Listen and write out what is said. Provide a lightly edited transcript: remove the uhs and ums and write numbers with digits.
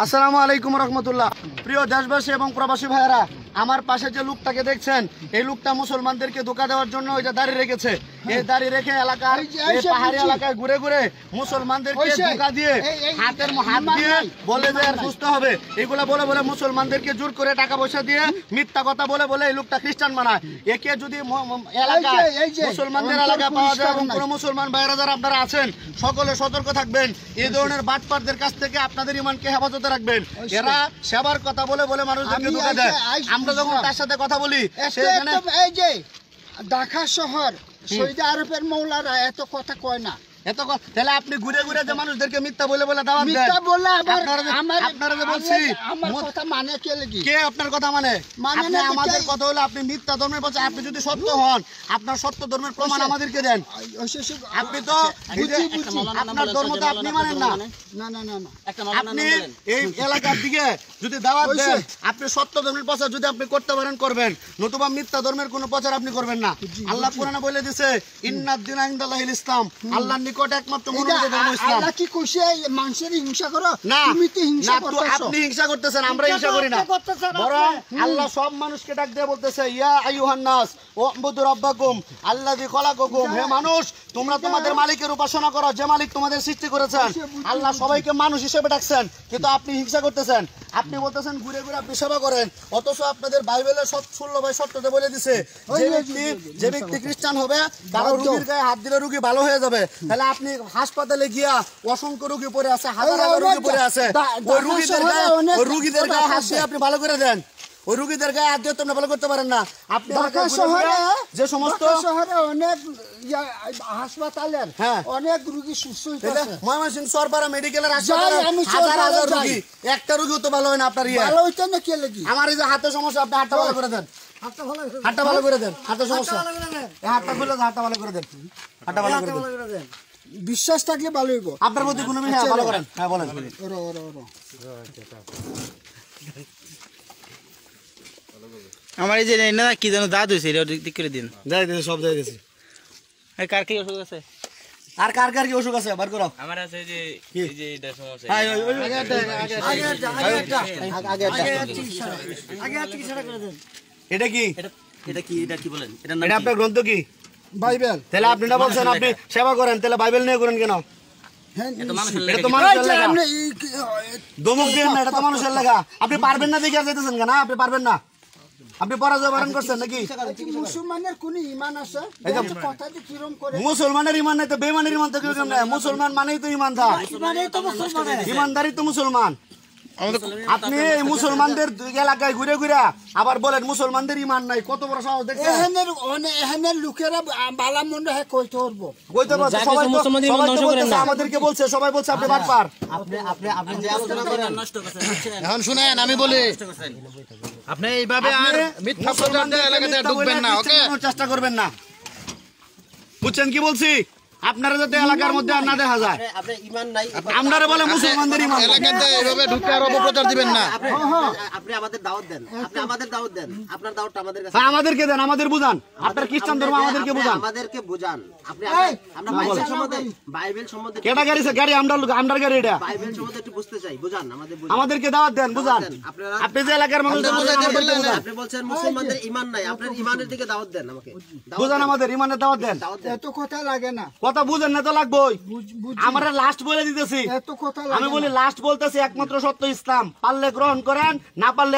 আসসালামু আলাইকুম রহমতুল্লাহ। প্রিয় দেশবাসী এবং প্রবাসী ভাইয়েরা, আমার পাশে যে লোকটাকে দেখছেন, এই লোকটা মুসলমানদেরকে ধোঁকা দেওয়ার জন্য ওইটা দাঁড়িয়ে রেখেছে। এই দাঁড়িয়ে রেখে এলাকার পাহাড়ি এলাকায় ঘুরে ঘুরে মুসলমানদেরকে ধোঁকা দিয়ে হাত দিয়ে বলে যে আর সুস্থ হবে, এগুলা বলে বলে মুসলমানদেরকে জোর করে টাকা পয়সা দিয়ে মিথ্যা কথা বলে বলে এই লোকটা খ্রিস্টান বানায়। একে যদি এলাকায় মুসলমানদের এলাকায় পাওয়া যায় এবং কোনো মুসলমান ভাইয়েরা যারা আপনারা আছেন, সকলে সতর্ক থাকবেন। এই ধরনের বাটপারদের কাছ থেকে আপনাদের ইমানকে হেফাজতে রাখবেন। এরা সেবার কথা বলে বলে মানুষদেরকে ধোঁকা দেয়। আমরা যখন তার সাথে কথা বলি, সেখানে এই যে ঢাকা শহর সৌদি আরবের মৌলারা এত কথা কয় না। তাহলে আপনি ঘুরে ঘুরে যে মানুষদেরকে মিথ্যা বলে বলে দাওয়াত দেন। মিথ্যা বলে আবার আপনারা যে বলছি আমার কথা মানে কে লাগি? কে আপনার কথা মানে? আপনি আমাদের কথা হলো আপনি মিথ্যা ধর্মের পক্ষে, আপনি যদি সত্য হন আপনার সত্য ধর্মের প্রমাণ আমাদেরকে দেন। আপনি তো আপনার ধর্মটা আপনি মানেন না। না না না না, আপনি এই এলাকার দিকে যদি দাওয়াত দেন, আপনি সত্য ধর্মের প্রচার যদি আপনি করতে পারেন করবেন, নতুবা মিথ্যা ধর্মের কোনো প্রচার আপনি করবেন না। আল্লাহ কোরআনে বলে দিয়েছে ইন্নাদ দিনা ইনদাল্লাহিল ইসলাম, আল্লাহর নিকট একমাত্র মনোনীত ধর্ম ইসলাম। আল্লাহ কি কইছে মানুষের হিংসা করো? না, তুমি তো হিংসা করতেছো। আপনি হিংসা করতেছেন, আমরা হিংসা করি না। বরং আল্লাহ সব মানুষকে ডাক দিয়ে বলতেছে ইয়া আইয়ুহান নাস উবুদু রাব্বাকুম আল্লাযী খলাকাকুম, হে মানুষ তোমরা তোমাদের মালিকের উপাসনা করো যে মালিক তোমাদের সৃষ্টি করেছেন। আল্লাহ সবাইকে মানুষ হিসেবে ডাকছেন, কিন্তু আপনি হিংসা করতেছেন। আপনি বলতেছেন ঘুরে ঘুরে আপনি সেবা করেন, অথচ আপনাদের বাইবেলের 16 ভাই সত্যতে বলে দিছে যে ব্যক্তি খ্রিস্টান হবে তার রোগীর গায়ে হাত দিলে রোগী ভালো হয়ে যাবে। তাহলে আপনি হাসপাতালে গিয়া অসংখ্য রোগী পড়ে আছে, হাজার হাজার রোগী পড়ে আছে, ওই রোগীদের গায়ে হাত দিয়ে আপনি ভালো করে দেন। ওই রোগীদের গায়ে হাত দিয়ে তো ভালো করতে পারেন না। আপনি যে সমস্ত শহরে অনেক হাসপাতালের অনেক রোগী সুস্থ হইতেছে। ময়মনসিংহ সরপাড়া মেডিকেলের হাসপাতালে হাজার হাজার রোগী, একটা রোগীও তো ভালো হয় না আপনার। ভালো হইতে না কে লাগি? আমার এই যে হাতের সমস্যা, আপনি হাতটা ভালো করে দেন। হাতটা ভালো করে দেন, হাতের সমস্যা হাতটা খুলে হাতটা ভালো করে দেন, হাতটা ভালো করে দেন। বিশ্বাস থাকলে ভালো হইব আপনার মধ্যে কোনো বিষয় ভালো করেন। হ্যাঁ বলেন। আমার এই যে না কি যেন দাঁত হয়েছে, এটা ঠিক করে দিন। যাই দিয়েছে, সব যাই দিয়েছে। কার কি অসুখ আছে? আর কার কার কি অসুখ আছে বার করো। আমার আছে যে এই যে এটা সমস্যা। এটা কি এটা কি বলেন? এটা আপনার গ্রন্থ কি? বাইবেল। তাহলে আপনি না বলছেন আপনি সেবা করেন, তাহলে বাইবেল নিয়ে করেন কেন? এটা তো মানুষের লেখা। দমক দিয়ে না, এটা তো মানুষের লেখা। আপনি পারবেন না দেখে যেতেছেন কেন? আপনি পারবেন না, আপনি পরাজয় বরণ করছেন নাকি? মুসলমানের কোন ঈমান আছে? কথাটি কিরকম করে? মুসলমানের ঈমান নাই তো বেঈমানের ঈমান তো কিরকম না? মুসলমান মানেই তো ঈমানদার, ঈমানদারই তো মুসলমান। আপনি এই মুসলমানদের এলাকায় ঘুরে ঘুরে আবার বলেন মুসলমানদের ঈমান নাই, কত বড় সাহস দেখছেন? এখানের লোকেরা বালা মন্দ হ্যাঁ কইতে পারবো, কইতে পারবো। আমাদেরকে বলছে, সবাই বলছে আপনি বাটপার। আপনি যে আলোচনা করেন নষ্ট করছেন। এখন শুনেন, আমি বলি আপনি এইভাবে আর মিথ্যা প্রচারণা এলাকাতে ঢুকবেন না, ওকে? চেষ্টা করবেন না, বুঝছেন কি বলছি? আপনারা যাতে এলাকার মধ্যে আর না দেখা যায়। আপনারা বলে মুসলমানদের ঈমান এলাকাতে এইভাবে ঢুকে আর অপপ্রচার দিবেন না। আপনি আমাদের দাওয়াত দেন, আপনি আমাদের দাওয়াত দেন, আপনার দাওয়াতটা আমাদের কাছে। আমাদেরকে দেন, আমাদের বুঝান। আপনার খ্রিস্টান ধর্ম আমাদেরকে বুঝান, আমাদেরকে বুঝান। আপনি আমরা বাইবেল সম্বন্ধে কেটা গাড়ি গাড়ি আমরা গাড়ি এটা বাইবেল সম্বন্ধে একটু বুঝতে চাই, বুঝান আমাদের, আমাদেরকে দাওয়াত দেন, বুঝান। আপনি যে এলাকার মানুষ আপনি বলছেন মুসলমানদের ঈমান নাই, আপনার ঈমানের দিকে দাওয়াত দেন, আমাকে বুঝান, আমাদের ঈমানের দাওয়াত দেন। এত কথা লাগে না, কথা বুঝেন না তো লাগবেই। আমরা লাস্ট বলে দিতেছি, এত কথা আমি বলি লাস্ট বলতেছি একমাত্র সত্য ইসলাম, পারলে গ্রহণ করেন, না পারলে